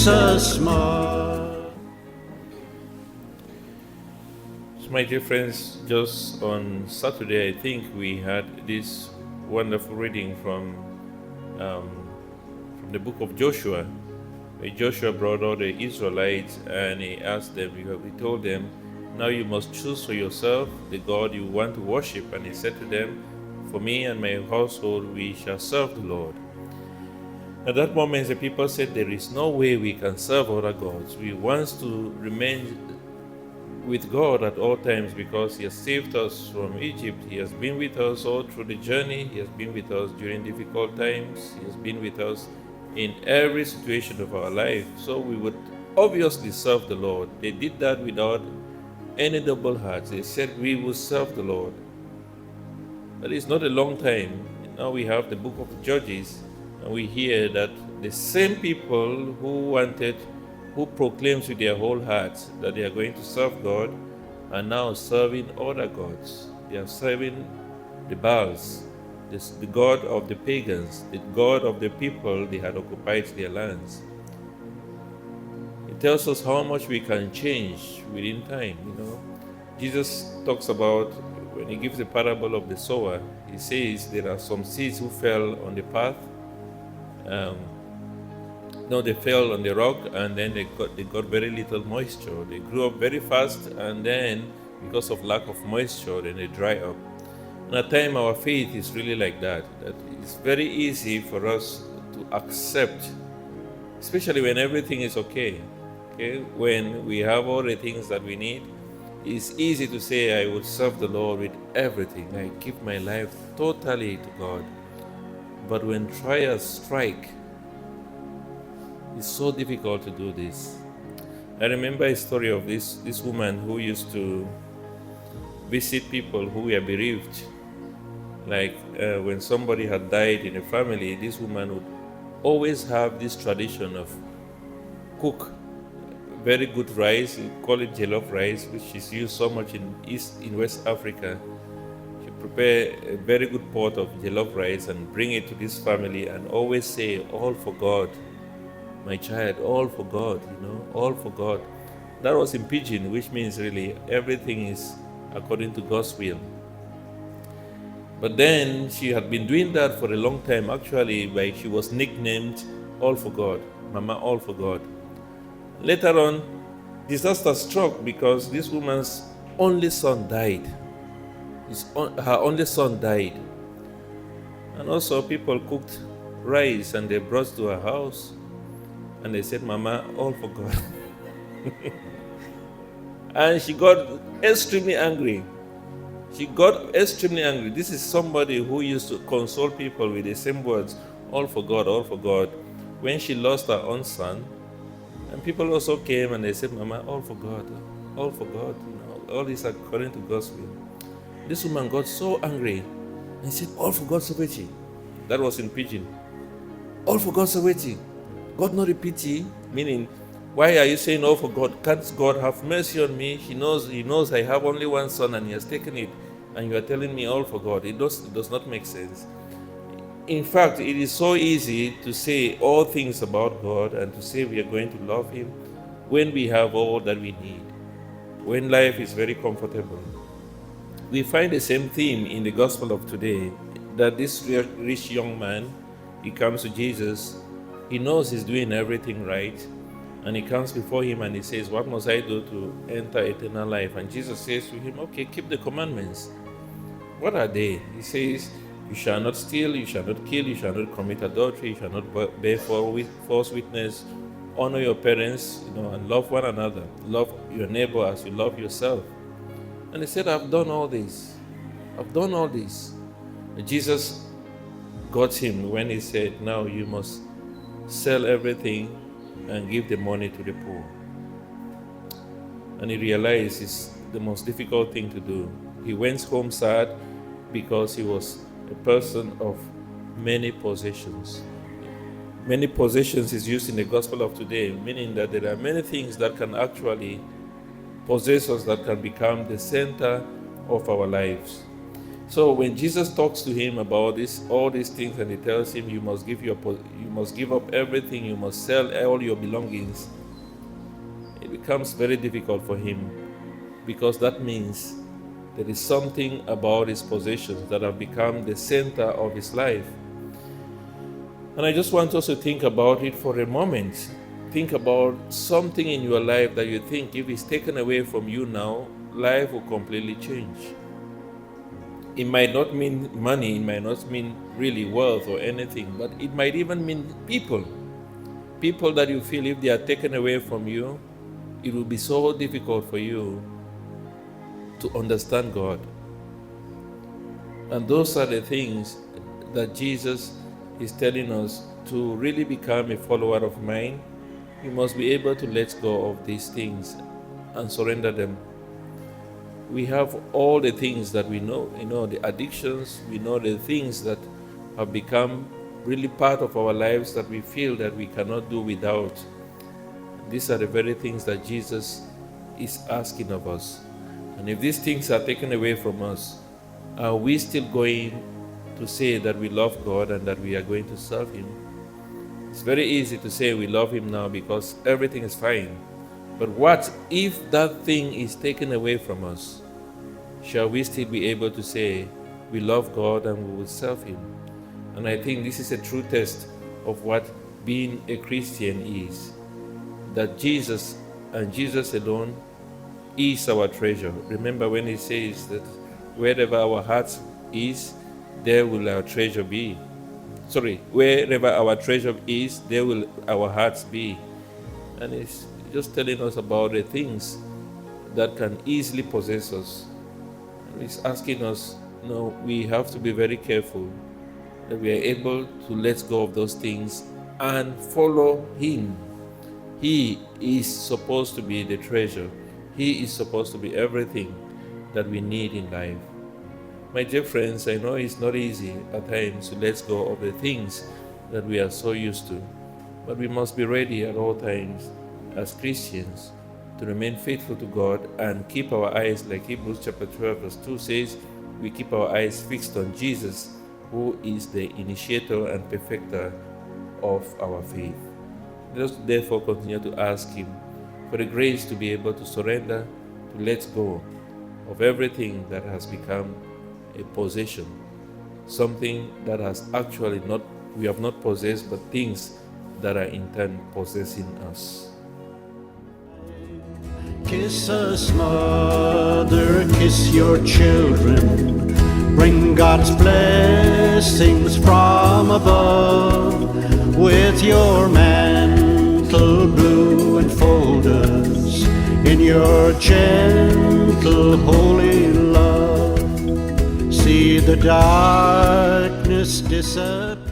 Jesus more. So my dear friends, just on Saturday, I think we had this wonderful reading from the book of Joshua, where Joshua brought all the Israelites and he asked them, he told them, now you must choose for yourself the God you want to worship. And he said to them, for me and my household, we shall serve the Lord. At that moment, the people said, there is no way we can serve other gods. We want to remain with God at all times because He has saved us from Egypt. He has been with us all through the journey. He has been with us during difficult times. He has been with us in every situation of our life. So we would obviously serve the Lord. They did that without any double hearts. They said, we will serve the Lord. That is not a long time. Now we have the book of Judges, and we hear that the same people who proclaims with their whole hearts that they are going to serve God are now serving other gods. They are serving the Baals, the god of the pagans, the god of the people they had occupied their lands. It tells us how much we can change within time. Jesus talks about, when he gives the parable of the sower, he says there are some seeds who fell on the path. They fell on the rock, and then they got very little moisture. They grew up very fast, and then because of lack of moisture, then they dry up. And at times our faith is really like that. That it's very easy for us to accept, especially when everything is okay. When we have all the things that we need, it's easy to say, I would serve the Lord with everything. I give my life totally to God. But when trials strike, it's so difficult to do this. I remember a story of this woman who used to visit people who were bereaved. Like when somebody had died in a family, this woman would always have this tradition of cook very good rice. We call it jollof rice, which is used so much in West Africa. She prepare a very good pot of jollof rice and bring it to this family and always say, all for God. My child, all for God, all for God. That was in Pidgin, which means really everything is according to God's will. But then she had been doing that for a long time. Actually, she was nicknamed All for God, Mama All for God. Later on, disaster struck because this woman's only son died. Her only son died. And also people cooked rice and they brought to her house. And they said, Mama, all for God. And she got extremely angry. This is somebody who used to console people with the same words, all for God, all for God. When she lost her own son, and people also came and they said, Mama, all for God, all for God. All this according to God's will. This woman got so angry and said, all for God, Sowechi. That was in Pidgin. All for God, Sowechi. God not a pity, meaning, why are you saying all for God? Can't God have mercy on me? He knows I have only one son and he has taken it, and you are telling me all for God. It does not make sense. In fact, it is so easy to say all things about God and to say we are going to love Him when we have all that we need, when life is very comfortable. We find the same theme in the gospel of today, that this rich young man, he comes to Jesus. He knows he's doing everything right, and he comes before him and he says, what must I do to enter eternal life? And Jesus says to him, okay, keep the commandments. What are they? He says, you shall not steal, you shall not kill, you shall not commit adultery, you shall not bear false witness, honor your parents, and love one another. Love your neighbor as you love yourself. And he said, I've done all this. And Jesus got him when he said, now you must sell everything and give the money to the poor. And he realized it's the most difficult thing to do. He went home sad because he was a person of many possessions. Many possessions is used in the gospel of today, meaning that there are many things that can actually possess us, that can become the center of our lives. So when Jesus talks to him about all these things, and he tells him, you must give up everything, you must sell all your belongings, it becomes very difficult for him, because that means there is something about his possessions that have become the center of his life. And I just want us to think about it for a moment. Think about something in your life that you think if it's taken away from you now, life will completely change. It might not mean money, it might not mean really wealth or anything, but it might even mean people. People that you feel if they are taken away from you, it will be so difficult for you to understand God. And those are the things that Jesus is telling us. To really become a follower of mine, you must be able to let go of these things and surrender them. We have all the things that we know, the addictions, we know the things that have become really part of our lives that we feel that we cannot do without. These are the very things that Jesus is asking of us. And if these things are taken away from us, are we still going to say that we love God and that we are going to serve Him? It's very easy to say we love Him now because everything is fine. But what if that thing is taken away from us? Shall we still be able to say we love God and we will serve Him? And I think this is a true test of what being a Christian is. That Jesus and Jesus alone is our treasure. Remember when He says that wherever our hearts is, there will our treasure be. Wherever our treasure is, there will our hearts be. And it's just telling us about the things that can easily possess us. And it's asking us, we have to be very careful that we are able to let go of those things and follow Him. He is supposed to be the treasure. He is supposed to be everything that we need in life. My dear friends, I know it's not easy at times to let go of the things that we are so used to, but we must be ready at all times as Christians to remain faithful to God and keep our eyes, like Hebrews chapter 12 verse 2 says, we keep our eyes fixed on Jesus, who is the initiator and perfecter of our faith. Let us therefore continue to ask Him for the grace to be able to surrender, to let go of everything that has become a possession, something that has actually we have not possessed, but things that are in turn possessing us. Kiss us, mother, kiss your children. Bring God's blessings from above. With your mantle blue enfold us in your gentle holy love. See the darkness disappear.